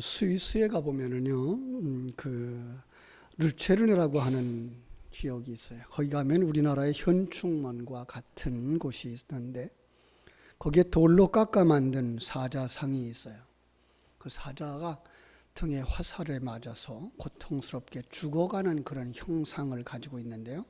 스위스에 가보면은요, 르체른이라고 하는 지역이 있어요. 거기 가면 우리나라의 현충원과 같은 곳이 있는데, 거기에 돌로 깎아 만든 사자상이 있어요. 그 사자가 등에 화살에 맞아서 고통스럽게 죽어가는 그런 형상을 가지고 있는데요.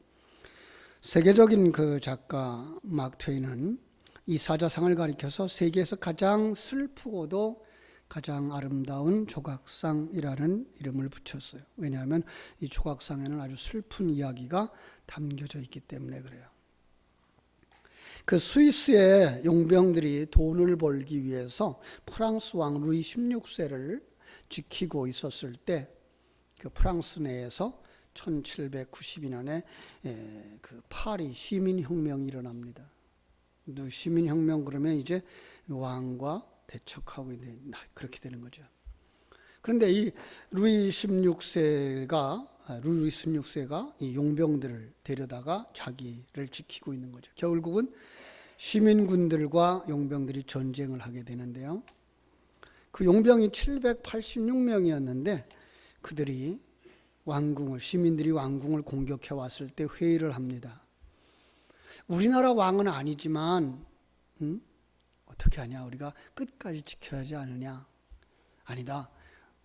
세계적인 그 작가 마크 트웨인은 이 사자상을 가리켜서 세계에서 가장 슬프고도 가장 아름다운 조각상이라는 이름을 붙였어요. 왜냐하면 이 조각상에는 아주 슬픈 이야기가 담겨져 있기 때문에 그래요. 그 스위스의 용병들이 돈을 벌기 위해서 프랑스 왕 루이 16세를 지키고 있었을 때 그 프랑스 내에서 1792년에 그 파리 시민혁명이 일어납니다. 시민혁명 그러면 이제 왕과 대척하고 있는 그렇게 되는 거죠. 그런데 이 루이 16세가 이 용병들을 데려다가 자기를 지키고 있는 거죠. 결국은 시민군들과 용병들이 전쟁을 하게 되는데요. 그 용병이 786명이었는데 그들이 시민들이 왕궁을 공격해 왔을 때 회의를 합니다. 우리나라 왕은 아니지만 어떻게 하냐? 우리가 끝까지 지켜야 하지 않느냐? 아니다.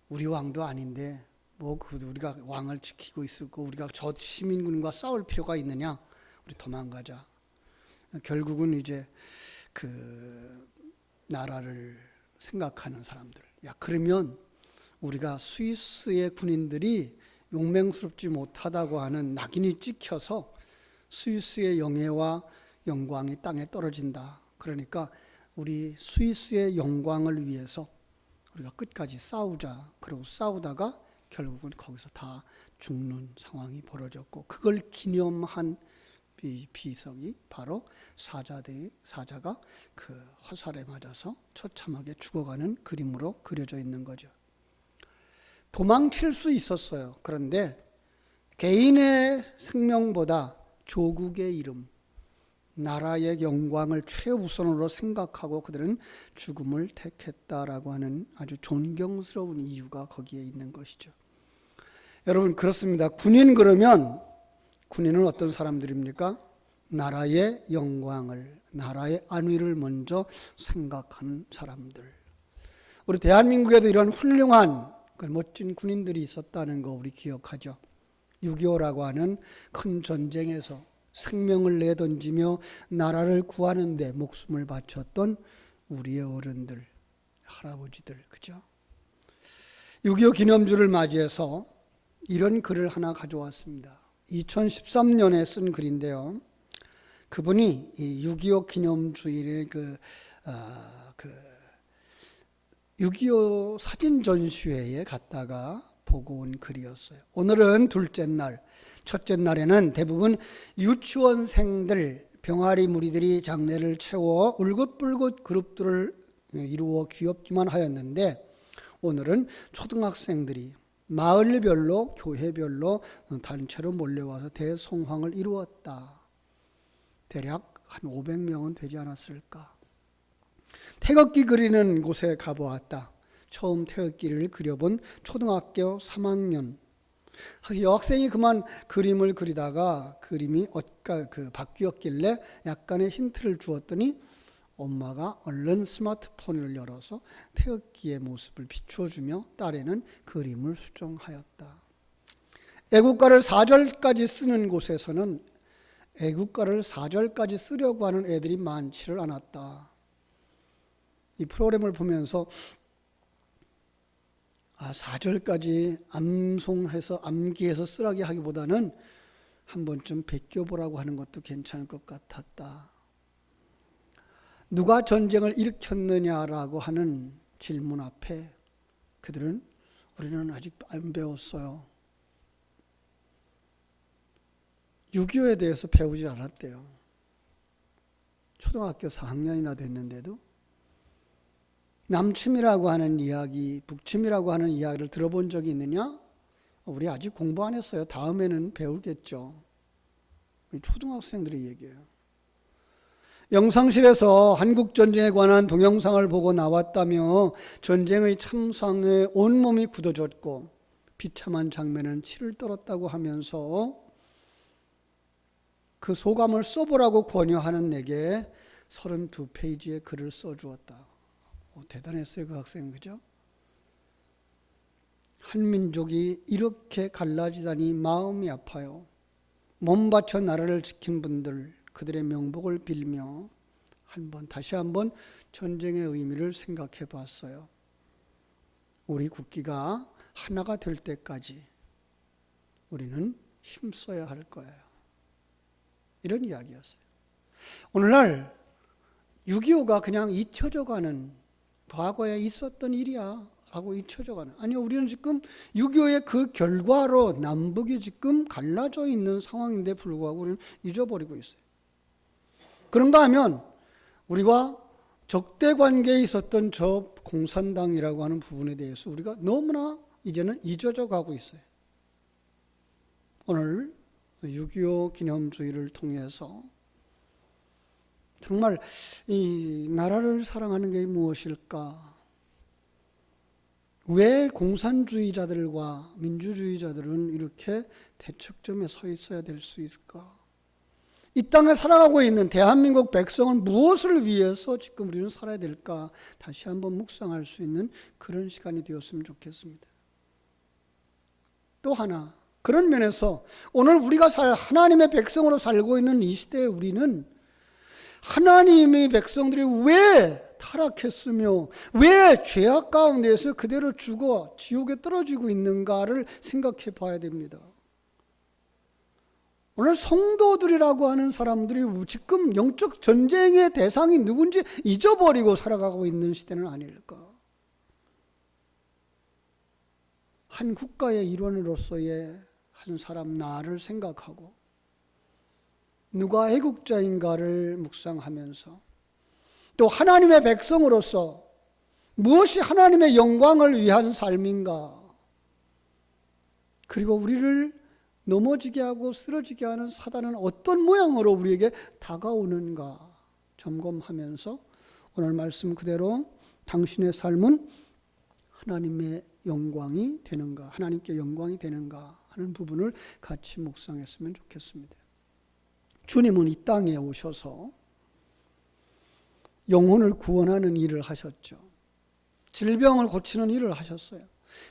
우리 왕도 아닌데 우리가 왕을 지키고 있었고 우리가 저 시민군과 싸울 필요가 있느냐? 우리 도망가자. 결국은 이제 그 나라를 생각하는 사람들. 그러면 우리가 스위스의 군인들이 용맹스럽지 못하다고 하는 낙인이 찍혀서 스위스의 영예와 영광이 땅에 떨어진다. 그러니까 우리 스위스의 영광을 위해서 우리가 끝까지 싸우자. 그러고 싸우다가 결국은 거기서 다 죽는 상황이 벌어졌고 그걸 기념한 비석이 바로 사자가 그 화살에 맞아서 처참하게 죽어가는 그림으로 그려져 있는 거죠. 도망칠 수 있었어요. 그런데 개인의 생명보다 조국의 이름, 나라의 영광을 최우선으로 생각하고 그들은 죽음을 택했다라고 하는 아주 존경스러운 이유가 거기에 있는 것이죠. 여러분 그렇습니다. 군인은 어떤 사람들입니까? 나라의 영광을, 나라의 안위를 먼저 생각하는 사람들. 우리 대한민국에도 이런 훌륭한 멋진 군인들이 있었다는 거 우리 기억하죠. 6.25라고 하는 큰 전쟁에서 생명을 내던지며 나라를 구하는 데 목숨을 바쳤던 우리의 어른들, 할아버지들, 그죠? 6.25 기념주를 맞이해서 이런 글을 하나 가져왔습니다. 2013년에 쓴 글인데요. 그분이 이 6.25 기념주일의 6.25 사진 전시회에 갔다가 보고 온 글이었어요. 오늘은 둘째 날, 첫째 날에는 대부분 유치원생들, 병아리 무리들이 장례를 채워 울긋불긋 그룹들을 이루어 귀엽기만 하였는데 오늘은 초등학생들이 마을별로, 교회별로 단체로 몰려와서 대송황을 이루었다. 대략 한 500명은 되지 않았을까. 태극기 그리는 곳에 가보았다. 처음 태극기를 그려본 초등학교 3학년. 여학생이 그만 그림을 그리다가 그림이 바뀌었길래 약간의 힌트를 주었더니 엄마가 얼른 스마트폰을 열어서 태극기의 모습을 비춰주며 딸에는 그림을 수정하였다. 애국가를 4절까지 쓰는 곳에서는 애국가를 4절까지 쓰려고 하는 애들이 많지를 않았다. 이 프로그램을 보면서 4절까지 암송해서 암기해서 쓰라고 하기보다는 한 번쯤 베껴보라고 하는 것도 괜찮을 것 같았다. 누가 전쟁을 일으켰느냐라고 하는 질문 앞에 그들은 우리는 아직 안 배웠어요. 6.25에 대해서 배우지 않았대요. 초등학교 4학년이나 됐는데도 남침이라고 하는 이야기, 북침이라고 하는 이야기를 들어본 적이 있느냐? 우리 아직 공부 안 했어요. 다음에는 배우겠죠. 초등학생들의 얘기예요. 영상실에서 한국 전쟁에 관한 동영상을 보고 나왔다며 전쟁의 참상에 온몸이 굳어졌고 비참한 장면은 치를 떨었다고 하면서 그 소감을 써보라고 권유하는 내게 32페이지의 글을 써주었다. 대단했어요, 그 학생은. 그죠? 한 민족이 이렇게 갈라지다니 마음이 아파요. 몸 바쳐 나라를 지킨 분들, 그들의 명복을 빌며 다시 한번 전쟁의 의미를 생각해 봤어요. 우리 국기가 하나가 될 때까지 우리는 힘써야 할 거예요. 이런 이야기였어요. 오늘날 6.25가 그냥 잊혀져 가는, 과거에 있었던 일이야 라고 잊혀져 가는, 아니요, 우리는 지금 6.25의 그 결과로 남북이 지금 갈라져 있는 상황인데 불구하고 우리는 잊어버리고 있어요. 그런가 하면 우리와 적대 관계에 있었던 저 공산당이라고 하는 부분에 대해서 우리가 너무나 이제는 잊어져 가고 있어요. 오늘 6.25 기념주의를 통해서 정말 이 나라를 사랑하는 게 무엇일까? 왜 공산주의자들과 민주주의자들은 이렇게 대척점에 서 있어야 될 수 있을까? 이 땅에 살아가고 있는 대한민국 백성은 무엇을 위해서 지금 우리는 살아야 될까? 다시 한번 묵상할 수 있는 그런 시간이 되었으면 좋겠습니다. 또 하나, 그런 면에서 오늘 우리가 하나님의 백성으로 살고 있는 이 시대에 우리는 하나님의 백성들이 왜 타락했으며 왜 죄악 가운데서 그대로 죽어 지옥에 떨어지고 있는가를 생각해 봐야 됩니다. 오늘 성도들이라고 하는 사람들이 지금 영적 전쟁의 대상이 누군지 잊어버리고 살아가고 있는 시대는 아닐까? 한 국가의 일원으로서의 한 사람 나를 생각하고 누가 애국자인가를 묵상하면서 또 하나님의 백성으로서 무엇이 하나님의 영광을 위한 삶인가, 그리고 우리를 넘어지게 하고 쓰러지게 하는 사단은 어떤 모양으로 우리에게 다가오는가 점검하면서 오늘 말씀 그대로 당신의 삶은 하나님의 영광이 되는가, 하나님께 영광이 되는가 하는 부분을 같이 묵상했으면 좋겠습니다. 주님은 이 땅에 오셔서 영혼을 구원하는 일을 하셨죠. 질병을 고치는 일을 하셨어요.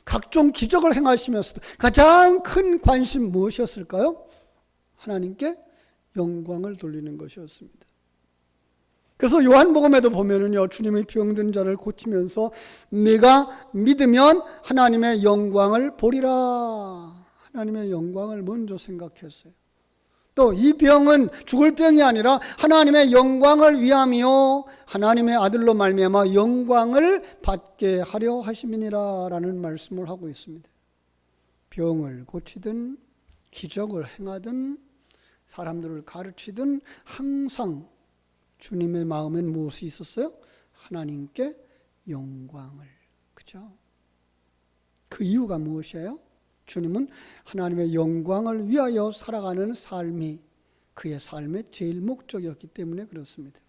각종 기적을 행하시면서 가장 큰 관심 무엇이었을까요? 하나님께 영광을 돌리는 것이었습니다. 그래서 요한복음에도 보면은요, 주님의 병든 자를 고치면서 내가 믿으면 하나님의 영광을 보리라, 하나님의 영광을 먼저 생각했어요. 또 이 병은 죽을 병이 아니라 하나님의 영광을 위함이요 하나님의 아들로 말미암아 영광을 받게 하려 하심이니라 라는 말씀을 하고 있습니다. 병을 고치든 기적을 행하든 사람들을 가르치든 항상 주님의 마음엔 무엇이 있었어요? 하나님께 영광을. 그죠? 그 이유가 무엇이에요? 주님은 하나님의 영광을 위하여 살아가는 삶이 그의 삶의 제일 목적이었기 때문에 그렇습니다.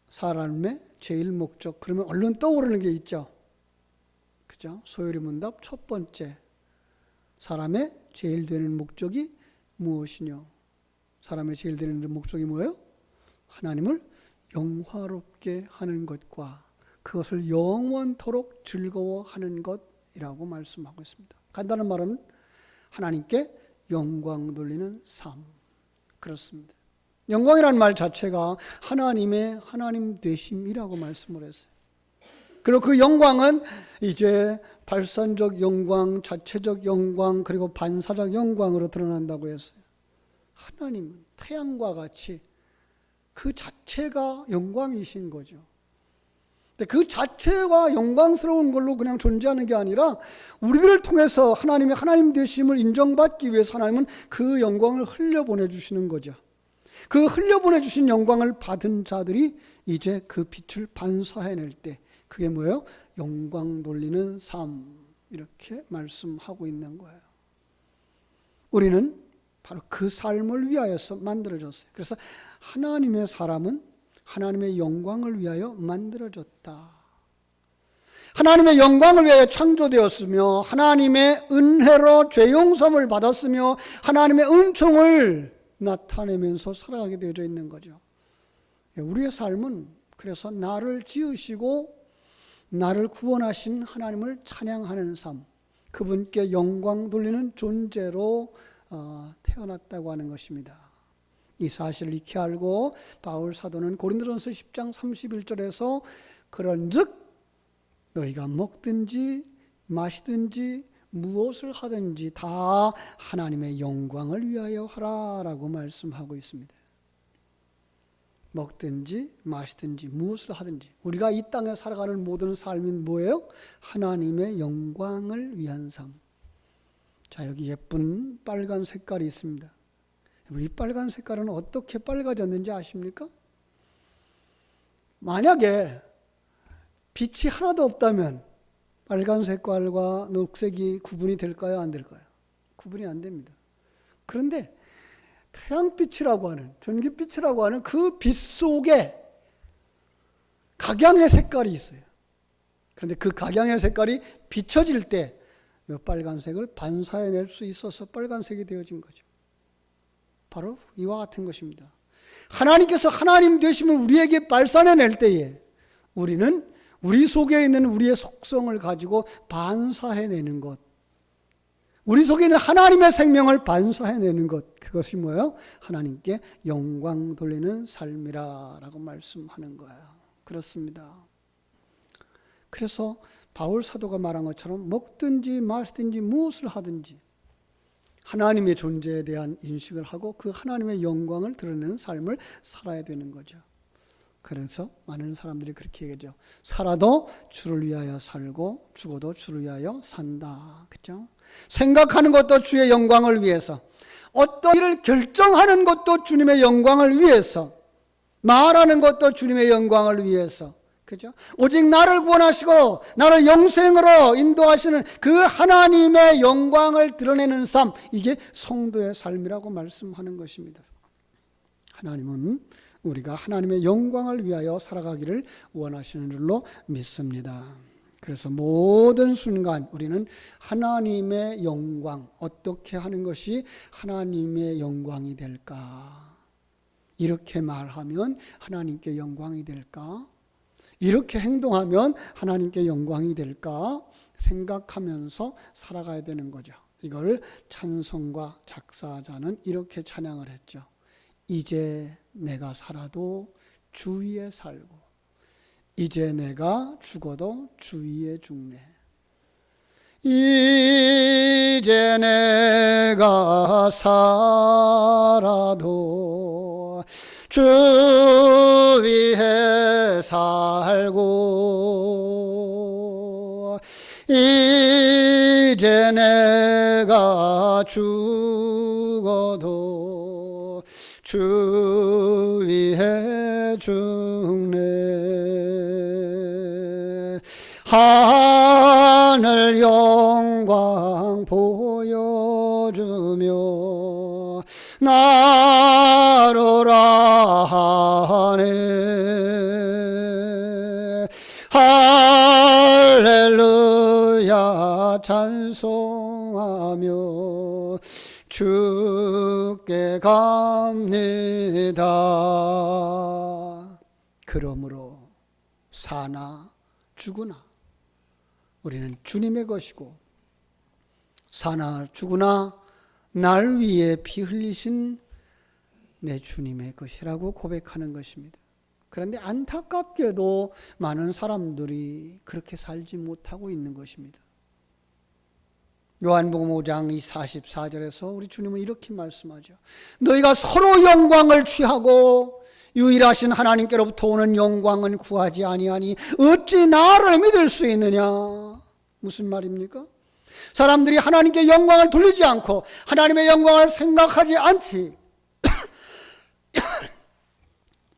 사람의 제일 목적, 그러면 얼른 떠오르는 게 있죠. 그죠? 소요리 문답 첫 번째, 사람의 제일 되는 목적이 무엇이냐? 사람의 제일 되는 목적이 뭐예요? 하나님을 영화롭게 하는 것과 그것을 영원토록 즐거워하는 것이라고 말씀하고 있습니다. 간단한 말은 하나님께 영광 돌리는 삶, 그렇습니다. 영광이라는 말 자체가 하나님의 하나님 되심이라고 말씀을 했어요. 그리고 그 영광은 이제 발산적 영광, 자체적 영광, 그리고 반사적 영광으로 드러난다고 했어요. 하나님은 태양과 같이 그 자체가 영광이신 거죠. 그 자체가 영광스러운 걸로 그냥 존재하는 게 아니라 우리들을 통해서 하나님의 하나님 되심을 인정받기 위해서 하나님은 그 영광을 흘려보내주시는 거죠. 그 흘려보내주신 영광을 받은 자들이 이제 그 빛을 반사해낼 때 그게 뭐예요? 영광 돌리는 삶, 이렇게 말씀하고 있는 거예요. 우리는 바로 그 삶을 위하여서 만들어졌어요. 그래서 하나님의 사람은 하나님의 영광을 위하여 만들어졌다. 하나님의 영광을 위하여 창조되었으며 하나님의 은혜로 죄 용서를 받았으며 하나님의 은총을 나타내면서 살아가게 되어져 있는 거죠. 우리의 삶은 그래서 나를 지으시고 나를 구원하신 하나님을 찬양하는 삶, 그분께 영광 돌리는 존재로 태어났다고 하는 것입니다. 이 사실을 익히 알고 바울 사도는 고린도전서 10장 31절에서 그런즉 너희가 먹든지 마시든지 무엇을 하든지 다 하나님의 영광을 위하여 하라라고 말씀하고 있습니다. 먹든지 마시든지 무엇을 하든지 우리가 이 땅에 살아가는 모든 삶이 뭐예요? 하나님의 영광을 위한 삶. 자, 여기 예쁜 빨간 색깔이 있습니다. 이 빨간 색깔은 어떻게 빨가졌는지 아십니까? 만약에 빛이 하나도 없다면 빨간 색깔과 녹색이 구분이 될까요? 안 될까요? 구분이 안 됩니다. 그런데 태양빛이라고 하는, 전기빛이라고 하는 그 빛 속에 각양의 색깔이 있어요. 그런데 그 각양의 색깔이 비춰질 때 이 빨간색을 반사해낼 수 있어서 빨간색이 되어진 거죠. 바로 이와 같은 것입니다. 하나님께서 하나님 되심을 우리에게 발산해낼 때에 우리는 우리 속에 있는 우리의 속성을 가지고 반사해내는 것, 우리 속에 있는 하나님의 생명을 반사해내는 것, 그것이 뭐예요? 하나님께 영광 돌리는 삶이라고 말씀하는 거예요. 그렇습니다. 그래서 바울 사도가 말한 것처럼 먹든지 마시든지 무엇을 하든지 하나님의 존재에 대한 인식을 하고 그 하나님의 영광을 드러내는 삶을 살아야 되는 거죠. 그래서 많은 사람들이 그렇게 얘기하죠. 살아도 주를 위하여 살고 죽어도 주를 위하여 산다. 그렇죠? 생각하는 것도 주의 영광을 위해서, 어떤 일을 결정하는 것도 주님의 영광을 위해서, 말하는 것도 주님의 영광을 위해서, 그죠? 오직 나를 구원하시고 나를 영생으로 인도하시는 그 하나님의 영광을 드러내는 삶, 이게 성도의 삶이라고 말씀하는 것입니다. 하나님은 우리가 하나님의 영광을 위하여 살아가기를 원하시는 줄로 믿습니다. 그래서 모든 순간 우리는 하나님의 영광, 어떻게 하는 것이 하나님의 영광이 될까? 이렇게 말하면 하나님께 영광이 될까? 이렇게 행동하면 하나님께 영광이 될까? 생각하면서 살아가야 되는 거죠. 이걸 찬송가 작사자는 이렇게 찬양을 했죠. 이제 내가 살아도 주 위에 살고 이제 내가 죽어도 주 위에 죽네. 이제 내가 살아도 주 위에 살고 이제 내가 죽어도 주 위에 죽네. 하늘 영광 보여주며 나로라 하네. 할렐루야 찬송하며 주께 갑니다. 그러므로 사나 죽으나 우리는 주님의 것이고 사나 죽으나 날 위해 피 흘리신 내 주님의 것이라고 고백하는 것입니다. 그런데 안타깝게도 많은 사람들이 그렇게 살지 못하고 있는 것입니다. 요한복음 5장 44절에서 우리 주님은 이렇게 말씀하죠. 너희가 서로 영광을 취하고 유일하신 하나님께로부터 오는 영광은 구하지 아니하니 어찌 나를 믿을 수 있느냐? 무슨 말입니까? 사람들이 하나님께 영광을 돌리지 않고 하나님의 영광을 생각하지 않지.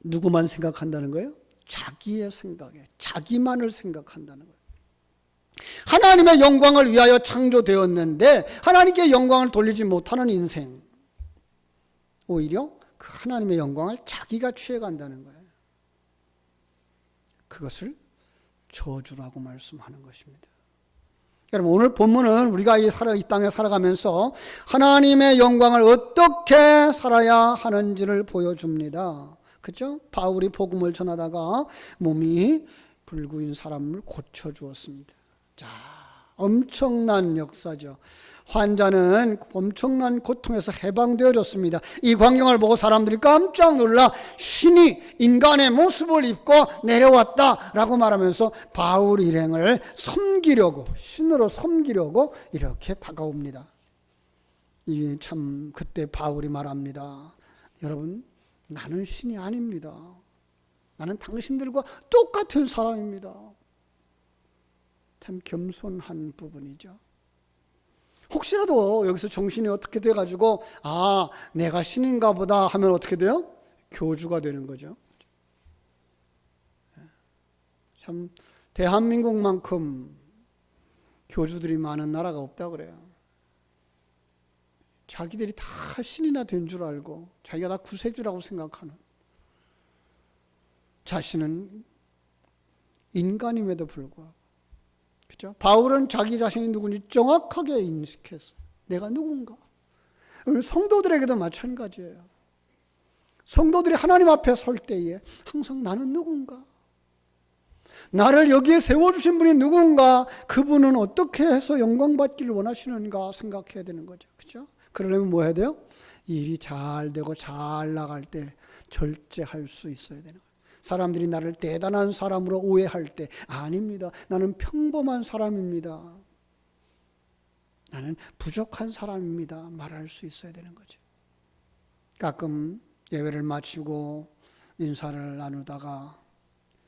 누구만 생각한다는 거예요? 자기의 생각에, 자기만을 생각한다는 거예요. 하나님의 영광을 위하여 창조되었는데 하나님께 영광을 돌리지 못하는 인생, 오히려 그 하나님의 영광을 자기가 취해간다는 거예요. 그것을 저주라고 말씀하는 것입니다. 여러분, 오늘 본문은 우리가 이 땅에 살아가면서 하나님의 영광을 어떻게 살아야 하는지를 보여줍니다. 그렇죠? 바울이 복음을 전하다가 몸이 불구인 사람을 고쳐주었습니다. 자, 엄청난 역사죠. 환자는 엄청난 고통에서 해방되어졌습니다. 이 광경을 보고 사람들이 깜짝 놀라 신이 인간의 모습을 입고 내려왔다라고 말하면서 바울 일행을 섬기려고, 신으로 섬기려고 이렇게 다가옵니다. 이게 참 그때 바울이 말합니다. 여러분, 나는 신이 아닙니다. 나는 당신들과 똑같은 사람입니다. 참 겸손한 부분이죠. 혹시라도 여기서 정신이 어떻게 돼가지고 내가 신인가 보다 하면 어떻게 돼요? 교주가 되는 거죠. 참 대한민국만큼 교주들이 많은 나라가 없다 그래요. 자기들이 다 신이나 된 줄 알고 자기가 다 구세주라고 생각하는, 자신은 인간임에도 불구하고, 그렇죠? 바울은 자기 자신이 누군지 정확하게 인식했어요. 내가 누군가. 성도들에게도 마찬가지예요. 성도들이 하나님 앞에 설 때에 항상 나는 누군가, 나를 여기에 세워주신 분이 누군가, 그분은 어떻게 해서 영광받기를 원하시는가 생각해야 되는 거죠. 그렇죠? 그러려면 뭐 해야 돼요? 일이 잘 되고 잘 나갈 때 절제할 수 있어야 되는 거예요. 사람들이 나를 대단한 사람으로 오해할 때 아닙니다. 나는 평범한 사람입니다. 나는 부족한 사람입니다. 말할 수 있어야 되는 거죠. 가끔 예배를 마치고 인사를 나누다가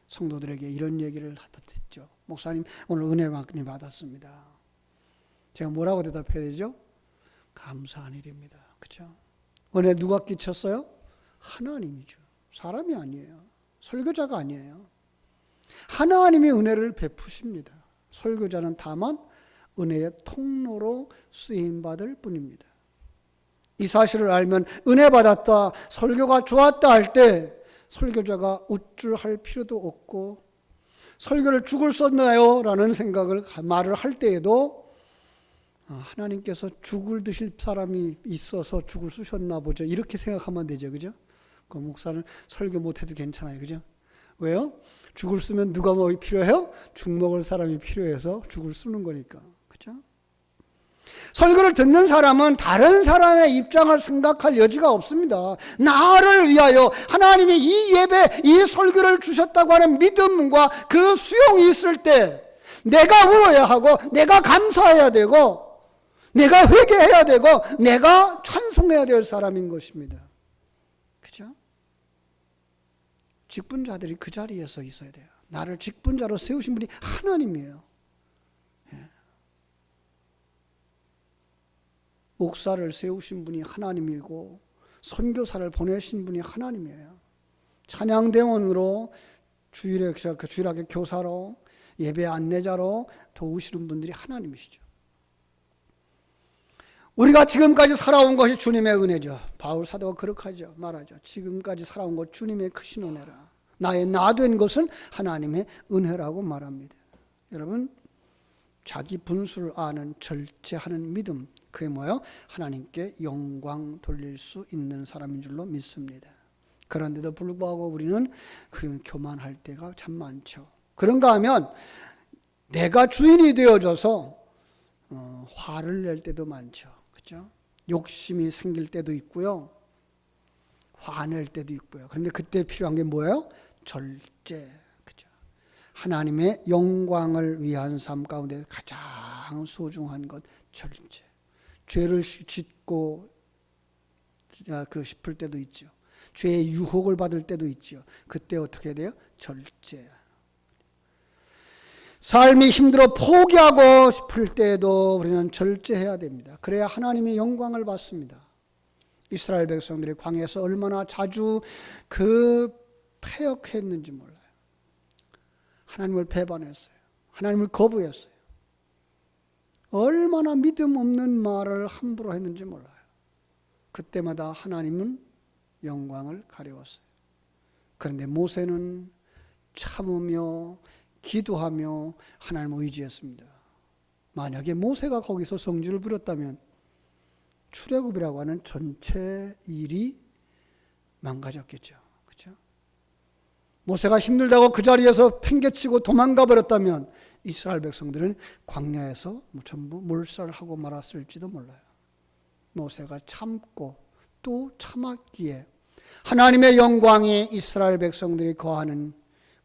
성도들에게 이런 얘기를 듣죠. 목사님, 오늘 은혜 많이 받았습니다. 제가 뭐라고 대답해야 되죠? 감사한 일입니다. 그렇죠? 은혜 누가 끼쳤어요? 하나님이죠. 사람이 아니에요. 설교자가 아니에요. 하나님이 은혜를 베푸십니다. 설교자는 다만 은혜의 통로로 쓰임받을 뿐입니다. 이 사실을 알면 은혜 받았다, 설교가 좋았다 할 때 설교자가 우쭐할 필요도 없고, 설교를 죽을 썼나요? 라는 생각을 말을 할 때에도 하나님께서 죽을 드실 사람이 있어서 죽을 쓰셨나 보죠. 이렇게 생각하면 되죠. 그죠? 그 목사는 설교 못해도 괜찮아요. 그죠? 왜요? 죽을 쓰면 누가 뭐 필요해요? 죽 먹을 사람이 필요해서 죽을 쓰는 거니까. 그죠? 설교를 듣는 사람은 다른 사람의 입장을 생각할 여지가 없습니다. 나를 위하여 하나님이 이 예배, 이 설교를 주셨다고 하는 믿음과 그 수용이 있을 때 내가 울어야 하고, 내가 감사해야 되고, 내가 회개해야 되고, 내가 찬송해야 될 사람인 것입니다. 그죠? 직분자들이 그 자리에 서 있어야 돼요. 나를 직분자로 세우신 분이 하나님이에요. 목사를 세우신 분이 하나님이고, 선교사를 보내신 분이 하나님이에요. 찬양대원으로 주일학교 교사로, 예배 안내자로 도우시는 분들이 하나님이시죠. 우리가 지금까지 살아온 것이 주님의 은혜죠. 바울 사도가 그렇게 말하죠. 지금까지 살아온 것 주님의 크신 은혜라. 나의 나 된 것은 하나님의 은혜라고 말합니다. 여러분, 자기 분수를 아는 절제하는 믿음, 그게 뭐예요? 하나님께 영광 돌릴 수 있는 사람인 줄로 믿습니다. 그런데도 불구하고 우리는 그 교만할 때가 참 많죠. 그런가 하면 내가 주인이 되어져서 화를 낼 때도 많죠. 그렇죠? 욕심이 생길 때도 있고요. 화낼 때도 있고요. 그런데 그때 필요한 게 뭐예요? 절제. 그렇죠? 하나님의 영광을 위한 삶 가운데 가장 소중한 것, 절제. 죄를 짓고 싶을 때도 있죠. 죄의 유혹을 받을 때도 있죠. 그때 어떻게 해야 돼요? 절제. 삶이 힘들어 포기하고 싶을 때에도 우리는 절제해야 됩니다. 그래야 하나님의 영광을 받습니다. 이스라엘 백성들이 광야에서 얼마나 자주 패역했는지 몰라요. 하나님을 배반했어요. 하나님을 거부했어요. 얼마나 믿음 없는 말을 함부로 했는지 몰라요. 그때마다 하나님은 영광을 가려웠어요. 그런데 모세는 참으며 기도하며 하나님을 의지했습니다. 만약에 모세가 거기서 성질을 부렸다면 출애굽이라고 하는 전체 일이 망가졌겠죠. 그렇죠? 모세가 힘들다고 그 자리에서 팽개치고 도망가 버렸다면 이스라엘 백성들은 광야에서 전부 몰살하고 말았을지도 몰라요. 모세가 참고 또 참았기에 하나님의 영광이 이스라엘 백성들이 거하는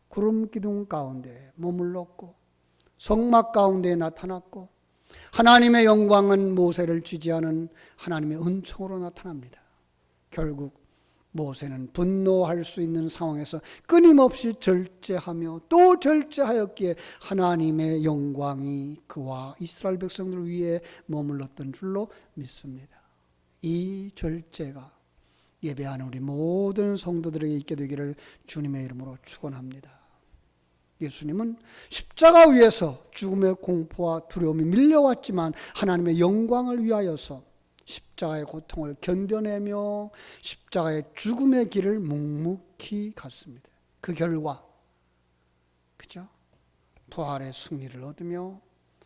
구름 기둥 가운데 머물렀고 성막 가운데 나타났고 하나님의 영광은 모세를 지지하는 하나님의 은총으로 나타납니다. 결국 모세는 분노할 수 있는 상황에서 끊임없이 절제하며 또 절제하였기에 하나님의 영광이 그와 이스라엘 백성들 위에 머물렀던 줄로 믿습니다. 이 절제가 예배하는 우리 모든 성도들에게 있게 되기를 주님의 이름으로 축원합니다. 예수님은 십자가 위에서 죽음의 공포와 두려움이 밀려왔지만 하나님의 영광을 위하여서 십자가의 고통을 견뎌내며 십자가의 죽음의 길을 묵묵히 갔습니다. 그 결과 그죠? 부활의 승리를 얻으며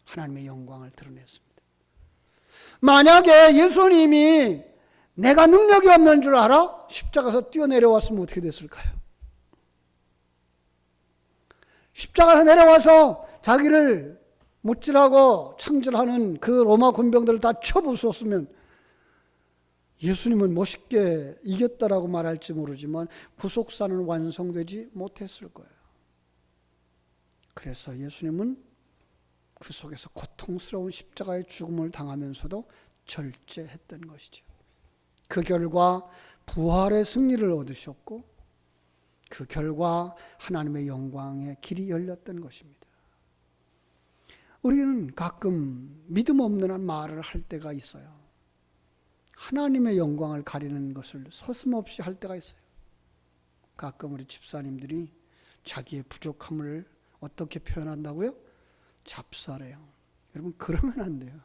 하나님의 영광을 드러냈습니다. 만약에 예수님이 내가 능력이 없는 줄 알아? 십자가에서 뛰어내려왔으면 어떻게 됐을까요? 십자가에서 내려와서 자기를 못질하고 창질하는 그 로마 군병들을 다 쳐부수었으면 예수님은 멋있게 이겼다라고 말할지 모르지만 구속사는 완성되지 못했을 거예요. 그래서 예수님은 그 속에서 고통스러운 십자가의 죽음을 당하면서도 절제했던 것이죠. 그 결과 부활의 승리를 얻으셨고 그 결과 하나님의 영광의 길이 열렸던 것입니다. 우리는 가끔 믿음 없는 말을 할 때가 있어요. 하나님의 영광을 가리는 것을 서슴없이 할 때가 있어요. 가끔 우리 집사님들이 자기의 부족함을 어떻게 표현한다고요? 잡사래요. 여러분 그러면 안 돼요.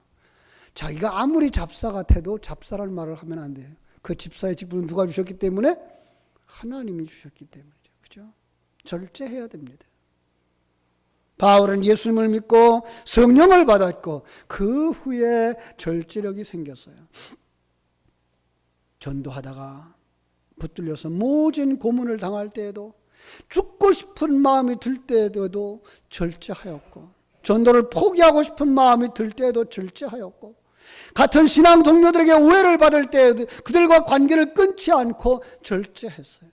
자기가 아무리 잡사 같아도 잡사라는 말을 하면 안 돼요. 그 집사의 직분은 누가 주셨기 때문에? 하나님이 주셨기 때문이죠. 그죠? 절제해야 됩니다. 바울은 예수님을 믿고 성령을 받았고 그 후에 절제력이 생겼어요. 전도하다가 붙들려서 모진 고문을 당할 때에도 죽고 싶은 마음이 들 때에도 절제하였고 전도를 포기하고 싶은 마음이 들 때에도 절제하였고 같은 신앙 동료들에게 오해를 받을 때에도 그들과 관계를 끊지 않고 절제했어요.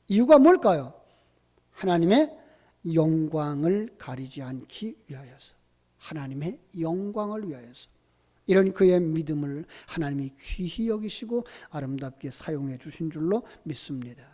이유가 뭘까요? 하나님의 영광을 가리지 않기 위하여서, 하나님의 영광을 위하여서. 이런 그의 믿음을 하나님이 귀히 여기시고 아름답게 사용해 주신 줄로 믿습니다.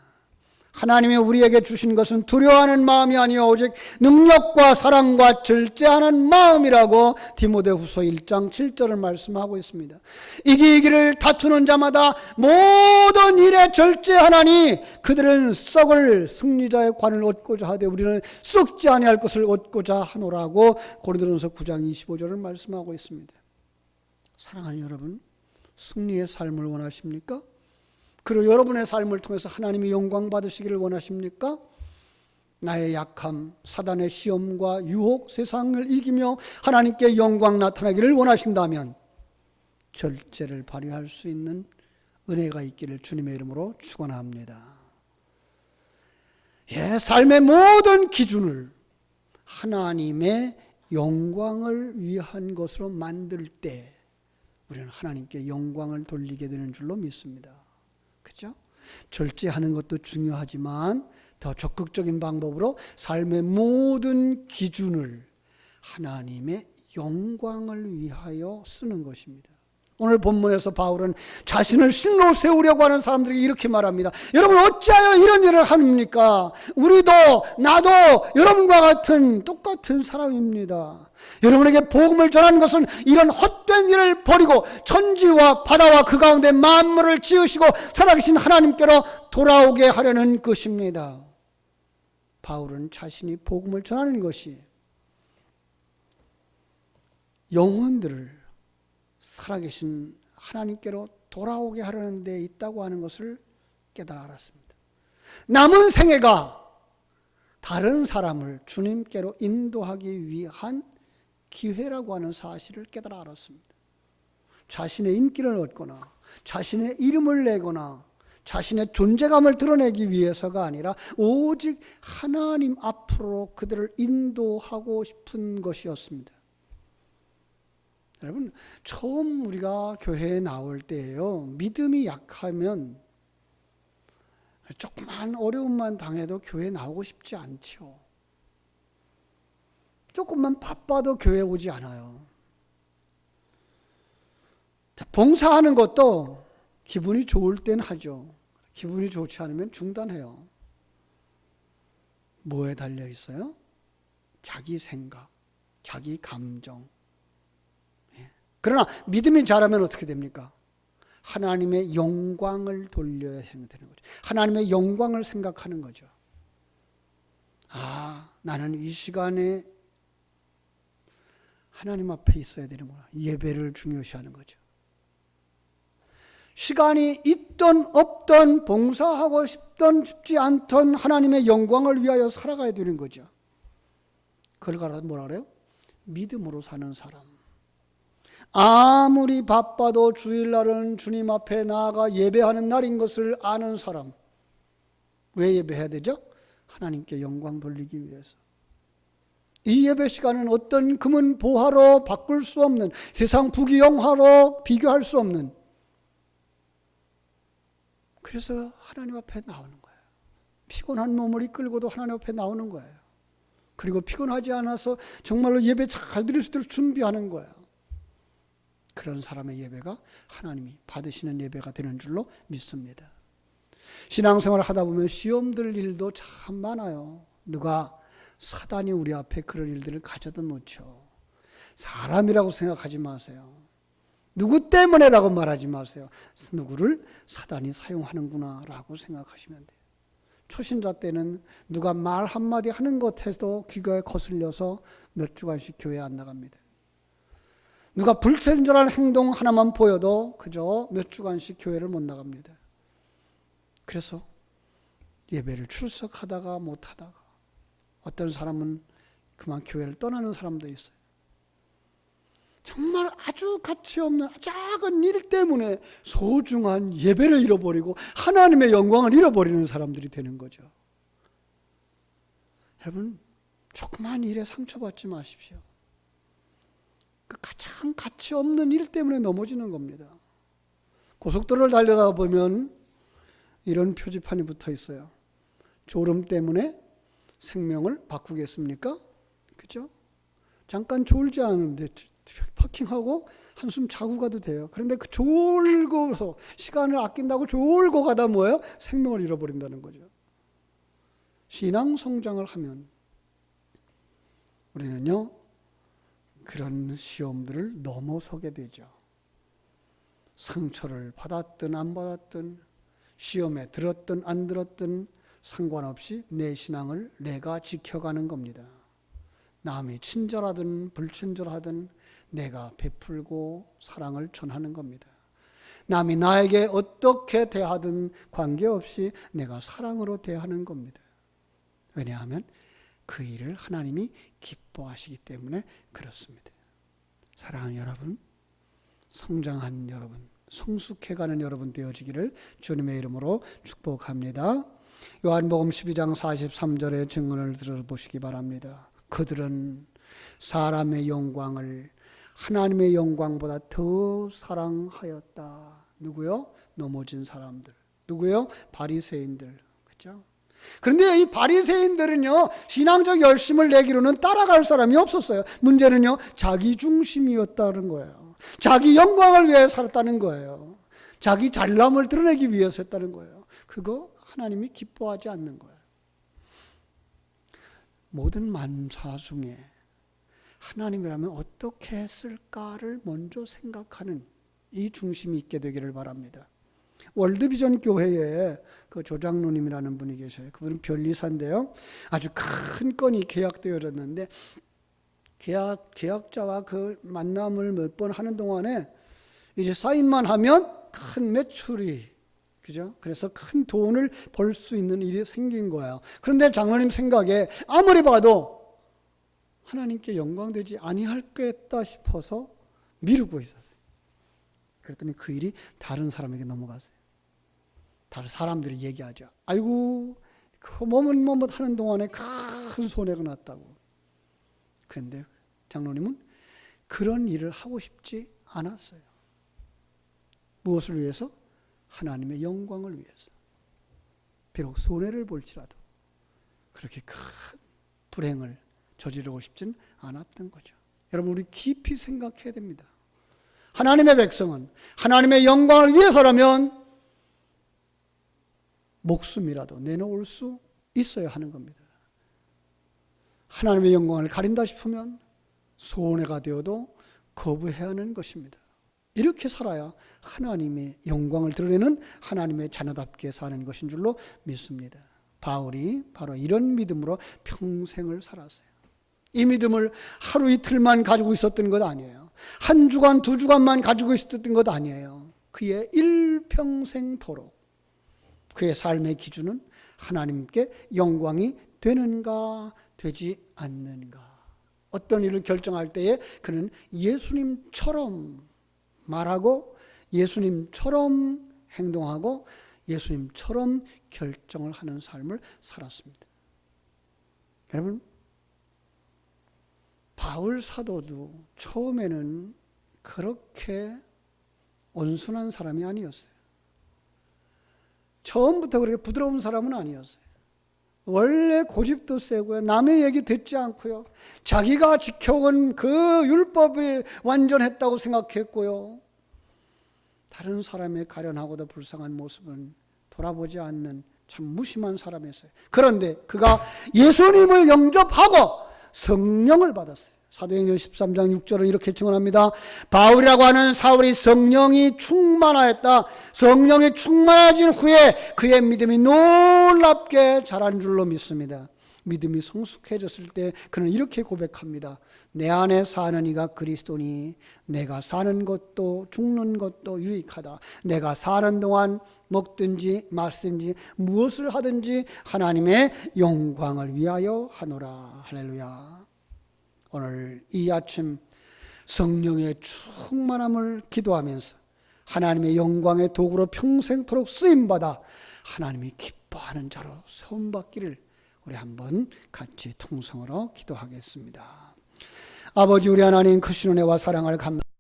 하나님이 우리에게 주신 것은 두려워하는 마음이 아니요 오직 능력과 사랑과 절제하는 마음이라고 디모데후서 1장 7절을 말씀하고 있습니다. 이기기를 다투는 자마다 모든 일에 절제하나니 그들은 썩을 승리자의 관을 얻고자 하되 우리는 썩지 아니할 것을 얻고자 하노라고 고린도전서 9장 25절을 말씀하고 있습니다. 사랑하는 여러분, 승리의 삶을 원하십니까? 그리고 여러분의 삶을 통해서 하나님의 영광 받으시기를 원하십니까? 나의 약함, 사단의 시험과 유혹, 세상을 이기며 하나님께 영광 나타나기를 원하신다면 절제를 발휘할 수 있는 은혜가 있기를 주님의 이름으로 축원합니다. 삶의 모든 기준을 하나님의 영광을 위한 것으로 만들 때 우리는 하나님께 영광을 돌리게 되는 줄로 믿습니다. 그렇죠? 절제하는 것도 중요하지만 더 적극적인 방법으로 삶의 모든 기준을 하나님의 영광을 위하여 쓰는 것입니다. 오늘 본문에서 바울은 자신을 신으로 세우려고 하는 사람들에게 이렇게 말합니다. 여러분 어찌하여 이런 일을 합니까? 우리도 나도 여러분과 같은 똑같은 사람입니다. 여러분에게 복음을 전하는 것은 이런 헛된 일을 버리고 천지와 바다와 그 가운데 만물을 지으시고 살아계신 하나님께로 돌아오게 하려는 것입니다. 바울은 자신이 복음을 전하는 것이 영혼들을 살아계신 하나님께로 돌아오게 하려는 데 있다고 하는 것을 깨달아 알았습니다. 남은 생애가 다른 사람을 주님께로 인도하기 위한 기회라고 하는 사실을 깨달아 알았습니다. 자신의 인기를 얻거나 자신의 이름을 내거나 자신의 존재감을 드러내기 위해서가 아니라 오직 하나님 앞으로 그들을 인도하고 싶은 것이었습니다. 여러분, 처음 우리가 교회에 나올 때예요, 믿음이 약하면 조그만 어려움만 당해도 교회에 나오고 싶지 않죠. 조금만 바빠도 교회에 오지 않아요. 자, 봉사하는 것도 기분이 좋을 땐 하죠. 기분이 좋지 않으면 중단해요. 뭐에 달려 있어요? 자기 생각, 자기 감정. 그러나 믿음이 자라면 어떻게 됩니까? 하나님의 영광을 돌려야 되는 거죠. 하나님의 영광을 생각하는 거죠. 아, 나는 이 시간에 하나님 앞에 있어야 되는구나. 예배를 중요시하는 거죠. 시간이 있던 없던 봉사하고 싶던 싶지 않던 하나님의 영광을 위하여 살아가야 되는 거죠. 그걸 가서 뭐라 그래요? 믿음으로 사는 사람. 아무리 바빠도 주일날은 주님 앞에 나아가 예배하는 날인 것을 아는 사람. 왜 예배해야 되죠? 하나님께 영광 돌리기 위해서. 이 예배 시간은 어떤 금은 보화로 바꿀 수 없는, 세상 부귀영화로 비교할 수 없는, 그래서 하나님 앞에 나오는 거예요. 피곤한 몸을 이끌고도 하나님 앞에 나오는 거예요. 그리고 피곤하지 않아서 정말로 예배 잘 드릴 수 있도록 준비하는 거예요. 그런 사람의 예배가 하나님이 받으시는 예배가 되는 줄로 믿습니다. 신앙생활을 하다 보면 시험 들 일도 참 많아요. 누가 사단이 우리 앞에 그런 일들을 가져다 놓죠. 사람이라고 생각하지 마세요. 누구 때문에라고 말하지 마세요. 누구를 사단이 사용하는구나 라고 생각하시면 돼요. 초신자 때는 누가 말 한마디 하는 것에도 귀가 거슬려서 몇 주간씩 교회 안 나갑니다. 누가 불친절한 행동 하나만 보여도 그저 몇 주간씩 교회를 못 나갑니다. 그래서 예배를 출석하다가 못하다가 어떤 사람은 그만 교회를 떠나는 사람도 있어요. 정말 아주 가치 없는 작은 일 때문에 소중한 예배를 잃어버리고 하나님의 영광을 잃어버리는 사람들이 되는 거죠. 여러분, 조그만 일에 상처받지 마십시오. 그 가장 가치 없는 일 때문에 넘어지는 겁니다. 고속도로를 달려다 보면 이런 표지판이 붙어 있어요. 졸음 때문에 생명을 바꾸겠습니까? 그죠? 잠깐 졸지 않은데 파킹하고 한숨 자고 가도 돼요. 그런데 그 졸고서 시간을 아낀다고 졸고 가다 뭐예요? 생명을 잃어버린다는 거죠. 신앙 성장을 하면 우리는요, 그런 시험들을 넘어서게 되죠. 상처를 받았든 안 받았든, 시험에 들었든 안 들었든 상관없이 내 신앙을 내가 지켜가는 겁니다. 남이 친절하든 불친절하든 내가 베풀고 사랑을 전하는 겁니다. 남이 나에게 어떻게 대하든 관계없이 내가 사랑으로 대하는 겁니다. 왜냐하면 그 일을 하나님이 기뻐하시기 때문에 그렇습니다. 사랑하는 여러분, 성장한 여러분, 성숙해가는 여러분 되어지기를 주님의 이름으로 축복합니다. 요한복음 12장 43절의 증언을 들어보시기 바랍니다. 그들은 사람의 영광을 하나님의 영광보다 더 사랑하였다. 누구요? 넘어진 사람들. 누구요? 바리새인들. 그렇죠? 그런데 이 바리새인들은요, 신앙적 열심을 내기로는 따라갈 사람이 없었어요. 문제는요, 자기 중심이었다는 거예요. 자기 영광을 위해 살았다는 거예요. 자기 잘남을 드러내기 위해서 했다는 거예요. 그거 하나님이 기뻐하지 않는 거예요. 모든 만사 중에 하나님이라면 어떻게 했을까를 먼저 생각하는 이 중심이 있게 되기를 바랍니다. 월드비전 교회에 그 조장로님이라는 분이 계셔요. 그분은 변리사인데요, 아주 큰 건이 계약되어졌는데 계약자와 그 만남을 몇 번 하는 동안에 이제 사인만 하면 큰 매출이 그죠? 그래서 큰 돈을 벌 수 있는 일이 생긴 거예요. 그런데 장로님 생각에 아무리 봐도 하나님께 영광되지 아니할 거였다 싶어서 미루고 있었어요. 그랬더니 그 일이 다른 사람에게 넘어갔어요. 다른 사람들이 얘기하죠. 아이고, 그 몸은 하는 동안에 큰 손해가 났다고. 그런데 장로님은 그런 일을 하고 싶지 않았어요. 무엇을 위해서? 하나님의 영광을 위해서. 비록 손해를 볼지라도 그렇게 큰 불행을 저지르고 싶진 않았던 거죠. 여러분, 우리 깊이 생각해야 됩니다. 하나님의 백성은 하나님의 영광을 위해서라면 목숨이라도 내놓을 수 있어야 하는 겁니다. 하나님의 영광을 가린다 싶으면 손해가 되어도 거부해야 하는 것입니다. 이렇게 살아야 하나님의 영광을 드러내는 하나님의 자녀답게 사는 것인 줄로 믿습니다. 바울이 바로 이런 믿음으로 평생을 살았어요. 이 믿음을 하루 이틀만 가지고 있었던 것 아니에요. 한 주간, 두 주간만 가지고 있었던 것 아니에요. 그의 일평생토록 그의 삶의 기준은 하나님께 영광이 되는가 되지 않는가. 어떤 일을 결정할 때에 그는 예수님처럼 말하고 예수님처럼 행동하고 예수님처럼 결정을 하는 삶을 살았습니다. 여러분, 바울 사도도 처음에는 그렇게 온순한 사람이 아니었어요. 처음부터 그렇게 부드러운 사람은 아니었어요. 원래 고집도 세고요. 남의 얘기 듣지 않고요. 자기가 지켜온 그 율법이 완전했다고 생각했고요. 다른 사람의 가련하고도 불쌍한 모습은 돌아보지 않는 참 무심한 사람이었어요. 그런데 그가 예수님을 영접하고 성령을 받았어요. 사도행전 13장 6절은 이렇게 증언합니다. 바울이라고 하는 사울이 성령이 충만하였다. 성령이 충만해진 후에 그의 믿음이 놀랍게 자란 줄로 믿습니다. 믿음이 성숙해졌을 때 그는 이렇게 고백합니다. 내 안에 사는 이가 그리스도니 내가 사는 것도 죽는 것도 유익하다. 내가 사는 동안 먹든지 마시든지 무엇을 하든지 하나님의 영광을 위하여 하노라. 할렐루야. 오늘 이 아침 성령의 충만함을 기도하면서 하나님의 영광의 도구로 평생토록 쓰임받아 하나님이 기뻐하는 자로 세움받기를 우리 한번 같이 통성으로 기도하겠습니다. 아버지, 우리 하나님 크신 은혜와 사랑을 감사합니다.